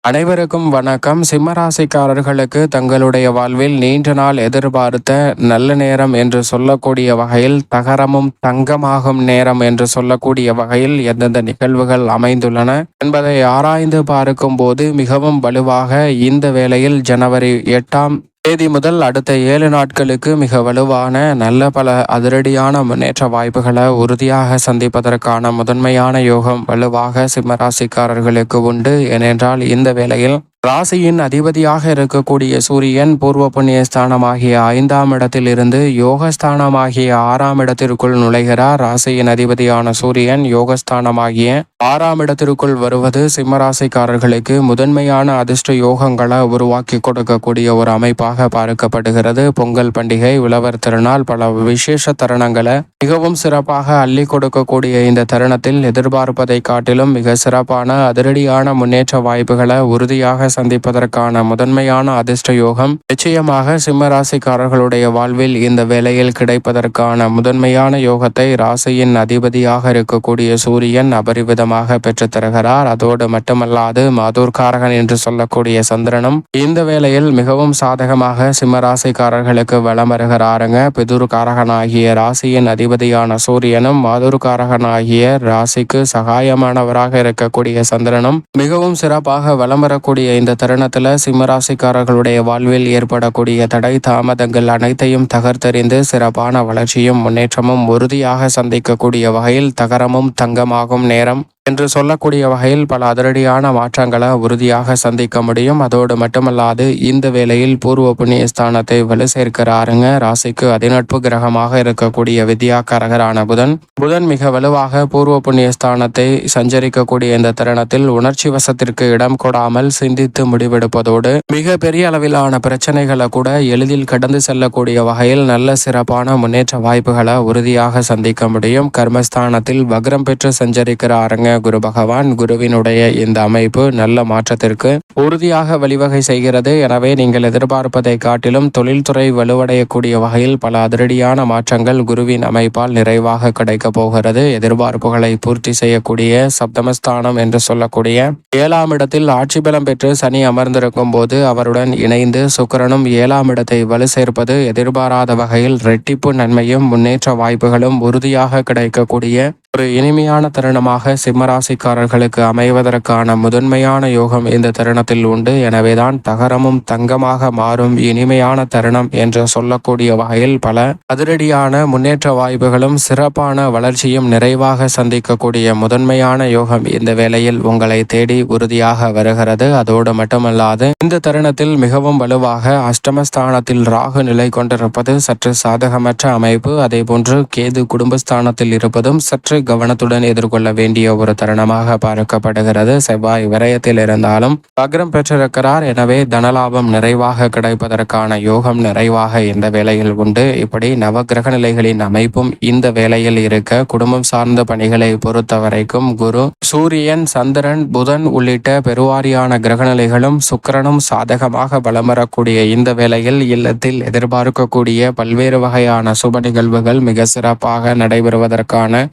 அனைவருக்கும் வணக்கம். சிம்மராசிக்காரர்களுக்கு தங்களுடைய வாழ்வில் நீண்ட நாள் எதிர்பார்த்த நல்ல நேரம் என்று சொல்லக்கூடிய வகையில், தகரமும் தங்கமாகும் நேரம் என்று சொல்லக்கூடிய வகையில் எந்தெந்த நிகழ்வுகள் அமைந்துள்ளன என்பதை ஆராய்ந்து பார்க்கும் போது மிகவும் வலுவாக இந்த வேளையில் ஜனவரி 8ஆம் தேதி முதல் அடுத்த 7 நாட்களுக்கு மிக வலுவான நல்ல பல அதிரடியான முன்னேற்ற வாய்ப்புகளை உறுதியாக சந்திப்பதற்கான முதன்மையான யோகம் வலுவாக சிம்மராசிக்காரர்களுக்கு உண்டு. ஏனென்றால் இந்த வேளையில் ராசியின் அதிபதியாக இருக்கக்கூடிய சூரியன் பூர்வ புண்ணிய ஸ்தானமாகிய 5ஆம் இடத்தில் இருந்து யோகஸ்தானமாகிய 6ஆம் இடத்திற்குள் நுழைகிறார். ராசியின் அதிபதியான சூரியன் யோகஸ்தானமாகிய 6ஆம் இடத்திற்குள் வருவது சிம்மராசிக்காரர்களுக்கு முதன்மையான அதிர்ஷ்ட யோகங்களை உருவாக்கி கொடுக்கக்கூடிய ஒரு அமைப்பாக பார்க்கப்படுகிறது. பொங்கல் பண்டிகை, உழவர் திருநாள், பல விசேஷ தருணங்களை மிகவும் சிறப்பாக அள்ளி கொடுக்கக்கூடிய இந்த தருணத்தில் எதிர்பார்ப்பதை காட்டிலும் மிக சிறப்பான அதிரடியான முன்னேற்ற வாய்ப்புகளை உறுதியாக சந்திப்பதற்கான முதன்மையான அதிர்ஷ்ட யோகம் நிச்சயமாக சிம்மராசிக்காரர்களுடைய வாழ்வில் இந்த வேளையில் கிடைப்பதற்கான முதன்மையான யோகத்தை ராசியின் அதிபதியாக இருக்கக்கூடிய சூரியன் அபரிவிதமாக பெற்றுத் தருகிறார். அதோடு மட்டுமல்லாது மாதூர்காரகன் என்று சொல்லக்கூடிய சந்திரனும் இந்த வேளையில் மிகவும் சாதகமாக சிம்மராசிக்காரர்களுக்கு வலம் வருகிறாருங்க. பிதுர்காரகனாகிய ராசியின் அதிபதியான சூரியனும் மாதூர்காரகனாகிய ராசிக்கு சகாயமானவராக இருக்கக்கூடிய சந்திரனும் மிகவும் சிறப்பாக வலம் வரக்கூடிய இந்த தருணத்துல சிம்மராசிக்காரர்களுடைய வாழ்வில் ஏற்படக்கூடிய தடை தாமதங்கள் அனைத்தையும் தகர்த்தெறிந்து சிறப்பான வளர்ச்சியும் முன்னேற்றமும் உறுதியாக சந்திக்கக்கூடிய வகையில் தகரமும் தங்கமாகும் நேரம் என்று சொல்லக்கூடிய வகையில் பல அதிரடியான மாற்றங்களை உறுதியாக சந்திக்க முடியும். அதோடு மட்டுமல்லாது இந்த வேளையில் பூர்வ புண்ணிய ஸ்தானத்தை வலு சேர்க்கிறாருங்க. ராசிக்கு அதிநட்பு கிரகமாக இருக்கக்கூடிய வித்யாகாரகரான புதன் மிக வலுவாக பூர்வ புண்ணிய ஸ்தானத்தை சஞ்சரிக்கக்கூடிய இந்த தருணத்தில் உணர்ச்சி வசத்திற்கு இடம் கொடாமல் சிந்தித்து முடிவெடுப்பதோடு மிக பெரிய அளவிலான பிரச்சனைகளை கூட எளிதில் கடந்து செல்லக்கூடிய வகையில் நல்ல சிறப்பான முன்னேற்ற வாய்ப்புகளை உறுதியாக சந்திக்க முடியும். கர்மஸ்தானத்தில் வக்ரம் பெற்று சஞ்சரிக்கிறாருங்க குரு பகவான். குருவினுடைய இந்த அமைப்பு நல்ல மாற்றத்திற்கு உறுதியாக வழிவகை செய்கிறது. எனவே நீங்கள் எதிர்பார்ப்பதை காட்டிலும் தொழில்துறை வலுவடையக்கூடிய வகையில் பல அதிரடியான மாற்றங்கள் குருவின் அமைப்பால் நிறைவாக கிடைக்க போகிறது. எதிர்பார்ப்புகளை பூர்த்தி செய்யக்கூடிய சப்தமஸ்தானம் என்று சொல்லக்கூடிய 7ஆம் இடத்தில் ஆட்சி பலம் பெற்று சனி அமர்ந்திருக்கும் போது அவருடன் இணைந்து சுக்கிரனும் 7ஆம் இடத்தை வலு சேர்ப்பது எதிர்பாராத வகையில் இரட்டிப்பு நன்மையும் முன்னேற்ற வாய்ப்புகளும் உறுதியாக கிடைக்கக்கூடிய ஒரு இனிமையான தருணமாக சிம்மராசிக்காரர்களுக்கு அமைவதற்கான முதன்மையான யோகம் இந்த தருணத்தில் உண்டு. எனவேதான் தகரமும் தங்கமாக மாறும் இனிமையான தருணம் என்று சொல்லக்கூடிய வகையில் பல அதிரடியான முன்னேற்ற வாய்ப்புகளும் சிறப்பான வளர்ச்சியும் நிறைவாக சந்திக்கக்கூடிய முதன்மையான யோகம் இந்த வேளையில் உங்களை தேடி உறுதியாக வருகிறது. அதோடு மட்டுமல்லாது இந்த தருணத்தில் மிகவும் வலுவாக அஷ்டமஸ்தானத்தில் ராகு நிலை கொண்டிருப்பது சற்று சாதகமற்ற அமைப்பு. அதே போன்று கேது குடும்பஸ்தானத்தில் இருப்பதும் சற்று கவனத்துடன் எதிர்கொள்ள வேண்டிய ஒரு தருணமாக பார்க்கப்படுகிறது. செவ்வாய் விரயத்தில் இருந்தாலும் வக்ரம் பெற்றிருக்கிறார். எனவே தனலாபம் நிறைவாக கிடைப்பதற்கான யோகம் நிறைவாக இந்த வேளையில் உண்டு. இப்படி நவகிரக நிலைகளின் அமைப்பும் இந்த வேளையில் இருக்க குடும்பம் சார்ந்த பணிகளை பொறுத்த வரைக்கும் குரு, சூரியன், சந்திரன், புதன் உள்ளிட்ட பெருவாரியான கிரகநிலைகளும் சுக்கிரனும் சாதகமாக வலம் வரக்கூடிய இந்த வேளையில் இல்லத்தில் எதிர்பார்க்கக்கூடிய பல்வேறு வகையான சுப நிகழ்வுகள் மிக சிறப்பாக நடைபெறுவதற்கான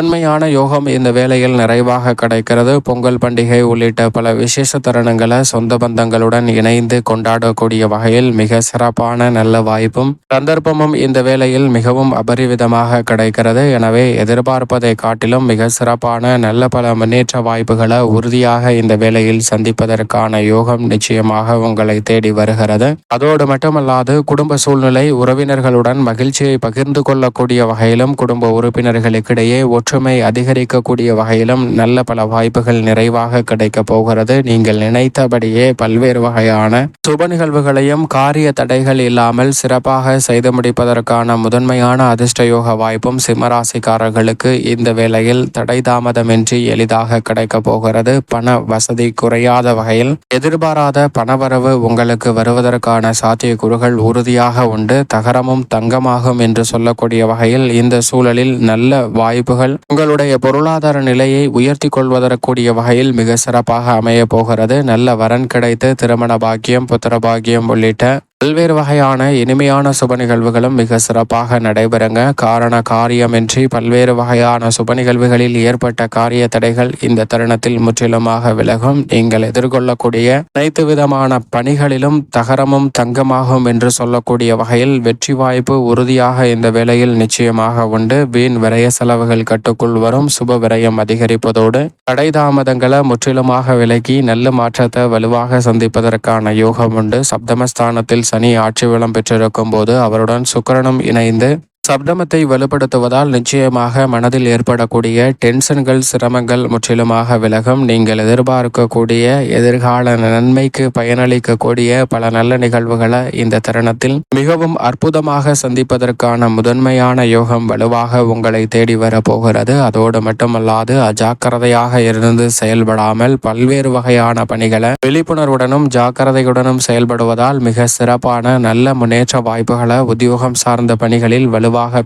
முதன்மையான யோகம் இந்த வேளையில் நிறைவாக கிடைக்கிறது. பொங்கல் பண்டிகை உள்ளிட்ட பல விசேஷ தருணங்களை சொந்த பந்தங்களுடன் இணைந்து கொண்டாடக்கூடிய வகையில் மிக சிறப்பான நல்ல வாய்ப்பும் சந்தர்ப்பமும் இந்த வேளையில் மிகவும் அபரிவிதமாக கிடைக்கிறது. எனவே எதிர்பார்ப்பதை காட்டிலும் மிக சிறப்பான நல்ல பல முன்னேற்ற வாய்ப்புகளை உறுதியாக இந்த வேளையில் சந்திப்பதற்கான யோகம் நிச்சயமாக உங்களை தேடி வருகிறது. அதோடு மட்டுமல்லாது குடும்ப சூழ்நிலை, உறவினர்களுடன் மகிழ்ச்சியை பகிர்ந்து கொள்ளக்கூடிய வகையிலும் குடும்ப உறுப்பினர்களுக்கிடையே ஒற்றுமை அதிகரிக்கக்கூடிய வகையிலும் நல்ல பல வாய்ப்புகள் நிறைவாக கிடைக்க போகிறது. நீங்கள் நினைத்தபடியே பல்வேறு வகையான சுப நிகழ்வுகளையும் காரிய தடைகள் இல்லாமல் சிறப்பாக செய்து முடிப்பதற்கான முதன்மையான அதிர்ஷ்ட யோக வாய்ப்பும் சிம்மராசிக்காரர்களுக்கு இந்த வேளையில் தடை தாமதமின்றி எளிதாக கிடைக்க போகிறது. பண வசதி குறையாத வகையில் எதிர்பாராத பணவரவு உங்களுக்கு வருவதற்கான சாத்தியக்கூறுகள் உறுதியாக உண்டு. தகரமும் தங்கமாகும் என்று சொல்லக்கூடிய வகையில் இந்த சூழலில் நல்ல வாய்ப்புகள் உங்களுடைய பொருளாதார நிலையை உயர்த்தி கொள்வதற்குரிய வகையில் மிக சிறப்பாக அமைய போகிறது. நல்ல வரன் கிடைத்து திருமண பாக்கியம், புத்திர பாக்கியம் உள்ளிட்ட பல்வேறு வகையான இனிமையான சுப நிகழ்வுகளும் மிக சிறப்பாக நடைபெறுங்க. காரண காரியமின்றி பல்வேறு வகையான சுப நிகழ்வுகளில் ஏற்பட்ட காரிய தடைகள் இந்த தருணத்தில் முற்றிலுமாக விலகும். நீங்கள் எதிர்கொள்ளக்கூடிய அனைத்து விதமான பணிகளிலும் தகரமும் தங்கமாகும் என்று சொல்லக்கூடிய வகையில் வெற்றி வாய்ப்பு உறுதியாக இந்த வேளையில் நிச்சயமாக உண்டு. வீண் விரய செலவுகள் கட்டுக்குள் வரும். சுப விரயம் அதிகரிப்பதோடு தடை தாமதங்களை முற்றிலுமாக விலகி நல்ல மாற்றத்தை வலுவாக சந்திப்பதற்கான யோகம் உண்டு. சப்தமஸ்தானத்தில் சனி ஆட்சி பலம் பெற்றிருக்கும் போது அவருடன் சுக்கிரனும் இணைந்து சப்தமத்தை வலுப்படுத்துவதால் நிச்சயமாக மனதில் ஏற்படக்கூடிய டென்ஷன்கள் சிரமங்கள் முற்றிலுமாக விலகும். நீங்கள் எதிர்பார்க்கக்கூடிய எதிர்கால நன்மைக்கு பயனளிக்கக்கூடிய பல நல்ல நிகழ்வுகளை இந்த தருணத்தில் மிகவும் அற்புதமாக சந்திப்பதற்கான முதன்மையான யோகம் வலுவாக உங்களை தேடி வரப்போகிறது. அதோடு மட்டுமல்லாது அஜாக்கிரதையாக இருந்து செயல்படாமல் பல்வேறு வகையான பணிகளை விழிப்புணர்வுடனும் ஜாக்கிரதையுடனும் செயல்படுவதால் மிக சிறப்பான நல்ல முன்னேற்ற வாய்ப்புகளை உத்தியோகம் சார்ந்த பணிகளில்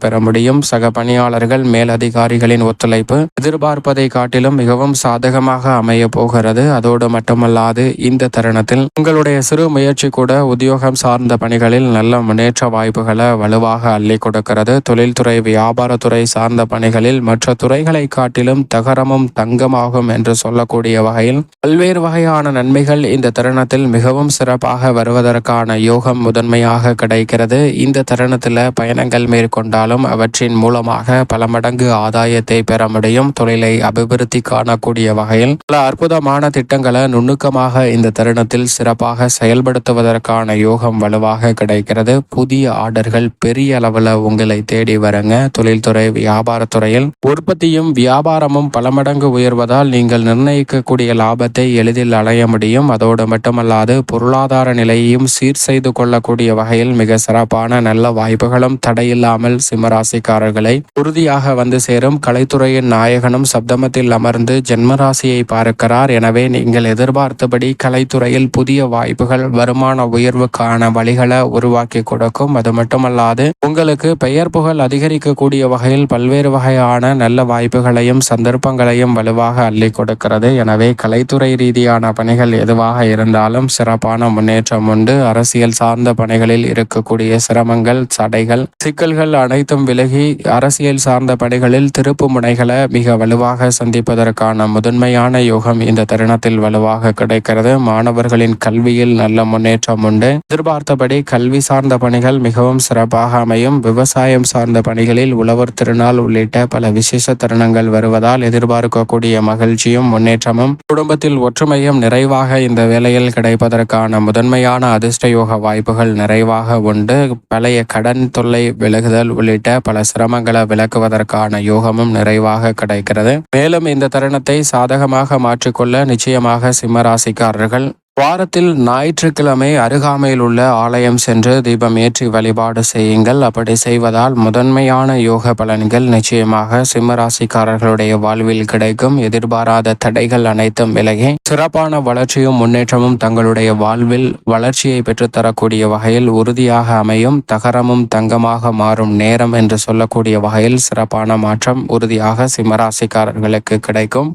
பெற முடியும். சக பணியாளர்கள் மேலதிகாரிகளின் ஒத்துழைப்பு எதிர்பார்ப்பதை காட்டிலும் மிகவும் சாதகமாக அமைய போகிறது. அதோடு மட்டுமல்லாது இந்த தருணத்தில் உங்களுடைய சிறு முயற்சி கூட உத்தியோகம் சார்ந்த பணிகளில் நல்ல முன்னேற்ற வாய்ப்புகளை வலுவாக அள்ளி கொடுக்கிறது. தொழில்துறை வியாபாரத்துறை சார்ந்த பணிகளில் மற்ற துறைகளை காட்டிலும் தகரமும் தங்கமாகும் என்று சொல்லக்கூடிய வகையில் பல்வேறு வகையான நன்மைகள் இந்த தருணத்தில் மிகவும் சிறப்பாக வருவதற்கான யோகம் முதன்மையாக கிடைக்கிறது. இந்த தருணத்தில் பயணங்கள் கொண்டாலும் அவற்றின் மூலமாக பல மடங்கு ஆதாயத்தை பெற முடியும். தொழிலை அபிவிருத்தி காணக்கூடிய வகையில் பல அற்புதமான திட்டங்களை நுணுக்கமாக இந்த தருணத்தில் சிறப்பாக செயல்படுத்துவதற்கான யோகம் வலுவாக கிடைக்கிறது. புதிய ஆர்டர்கள் பெரிய அளவில் உங்களை தேடி வரங்க. தொழில்துறை வியாபாரத்துறையில் உற்பத்தியும் வியாபாரமும் பல மடங்கு உயர்வதால் நீங்கள் நிர்ணயிக்கக்கூடிய லாபத்தை எளிதில் அடைய முடியும். அதோடு மட்டுமல்லாது பொருளாதார நிலையையும் சீர் செய்து கொள்ளக்கூடிய வகையில் மிக சிறப்பான நல்ல வாய்ப்புகளும் தடையில்லாமல் சிம்மராசிக்காரர்களை உறுதியாக வந்து சேரும். கலைத்துறையின் நாயகனும் சப்தமத்தில் அமர்ந்து ஜென்மராசியை பார்க்கிறார். எனவே நீங்கள் எதிர்பார்த்தபடி கலைத்துறையில் புதிய வாய்ப்புகள் வருமான உயர்வுக்கான வழிகளை உருவாக்கி கொடுக்கும். அது மட்டுமல்லாது உங்களுக்கு பெயர் புகழ் அதிகரிக்கக்கூடிய வகையில் பல்வேறு வகையான நல்ல வாய்ப்புகளையும் சந்தர்ப்பங்களையும் வலுவாக அள்ளி கொடுக்கிறது. எனவே கலைத்துறை ரீதியான பணிகள் எதுவாக இருந்தாலும் சிறப்பான முன்னேற்றம் உண்டு. அரசியல் சார்ந்த பணிகளில் இருக்கக்கூடிய சிரமங்கள் தடைகள் சிக்கல்கள் அனைத்தும் விலகி அரசியல் சார்ந்த பணிகளில் திருப்பு முனைகளை மிக வலுவாக சந்திப்பதற்கான முதன்மையான யோகம் இந்த தருணத்தில் வலுவாக கிடைக்கிறது. மாணவர்களின் கல்வியில் நல்ல முன்னேற்றம் உண்டு. எதிர்பார்த்தபடி கல்வி சார்ந்த பணிகள் மிகவும் சிறப்பாக அமையும். விவசாயம் சார்ந்த பணிகளில் உழவர் திருநாள் உள்ளிட்ட பல விசேஷ தருணங்கள் வருவதால் எதிர்பார்க்கக்கூடிய மகிழ்ச்சியும் முன்னேற்றமும் குடும்பத்தில் ஒற்றுமையும் நிறைவாக இந்த வேளையில் கிடைப்பதற்கான முதன்மையான அதிர்ஷ்ட யோக வாய்ப்புகள் நிறைவாக உண்டு. பழைய கடன் தொல்லை விலகுதல் உள்ளிட்ட பல சிரமங்களை விளக்குவதற்கான யோகமும் நிறைவாக கிடைக்கிறது. மேலும் இந்த தருணத்தை சாதகமாக மாற்றிக்கொள்ள நிச்சயமாக சிம்மராசிக்காரர்கள் வாரத்தில் ஞாயிற்றுக்கிழமை அருகாமையில் உள்ள ஆலயம் சென்று தீபம் ஏற்றி வழிபாடு செய்யுங்கள். அப்படி செய்வதால் முதன்மையான யோக பலன்கள் நிச்சயமாக சிம்மராசிக்காரர்களுடைய வாழ்வில் கிடைக்கும். எதிர்பாராத தடைகள் அனைத்தும் விலகி சிறப்பான வளர்ச்சியும் முன்னேற்றமும் தங்களுடைய வாழ்வில் வளர்ச்சியை பெற்றுத்தரக்கூடிய வகையில் உறுதியாக அமையும். தகரமும் தங்கமாக மாறும் நேரம் என்று சொல்லக்கூடிய வகையில் சிறப்பான மாற்றம் உறுதியாக சிம்மராசிக்காரர்களுக்கு கிடைக்கும்.